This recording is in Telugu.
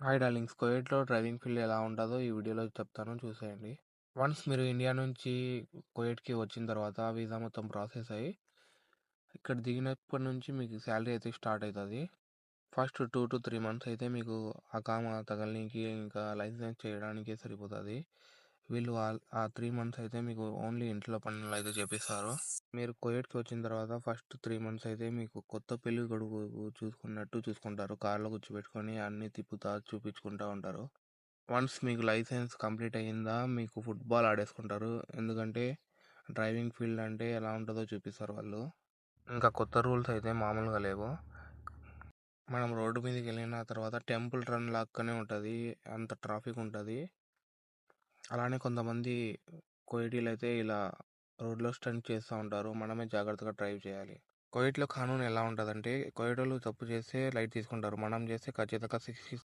హాయ్ డార్లింగ్స్, కువైట్‌లో డ్రైవింగ్ ఫీల్డ్ ఎలా ఉంటదో ఈ వీడియోలో చెప్తాను, చూసేయండి. వన్స్ మీరు ఇండియా నుంచి కువైట్‌కి వచ్చిన తర్వాత వీసా మొత్తం ప్రాసెస్ అయ్యి, ఇక్కడ దిగినప్పటి నుంచి మీకు శాలరీ అయితే స్టార్ట్ అయితది. ఫస్ట్ 2-3 మంత్స్ అయితే మీకు అకామా తగలనీకి, ఇంకా లైసెన్స్ చేయడానికే సరిపోతది. వీళ్ళు ఆ 3 మంత్స్ అయితే మీకు ఓన్లీ ఇంట్లో పనులైతే చేపిస్తారు. మీరు కువైట్‌కి వచ్చిన తర్వాత ఫస్ట్ 3 మంత్స్ అయితే మీకు కొత్త పెళ్లి కొడుకు చూసుకున్నట్టు చూసుకుంటారు. కార్‌లో కూర్చోబెట్టుకొని అన్నీ తిప్పుతా, చూపించుకుంటా ఉంటారు. వన్స్ మీకు లైసెన్స్ కంప్లీట్ అయ్యిందా, మీకు ఫుట్బాల్ ఆడేసుకుంటారు. ఎందుకంటే డ్రైవింగ్ ఫీల్డ్ అంటే ఎలా ఉంటుందో చూపిస్తారు వాళ్ళు. ఇంకా కొత్త రూల్స్ అయితే మామూలుగా లేవు. మనం రోడ్డు మీదకి వెళ్ళిన తర్వాత టెంపుల్ రన్ లాక్కనే ఉంటుంది, అంత ట్రాఫిక్ ఉంటుంది. అలానే కొంతమంది కువైటీలు అయితే ఇలా రోడ్లో స్టంట్ చేస్తూ ఉంటారు. మనమే జాగ్రత్తగా డ్రైవ్ చేయాలి. కువైట్లో కానూన్ ఎలా ఉంటుందంటే, కువైట్ వాళ్ళు తప్పు చేస్తే లైట్ తీసుకుంటారు, మనం చేస్తే ఖచ్చితంగా 6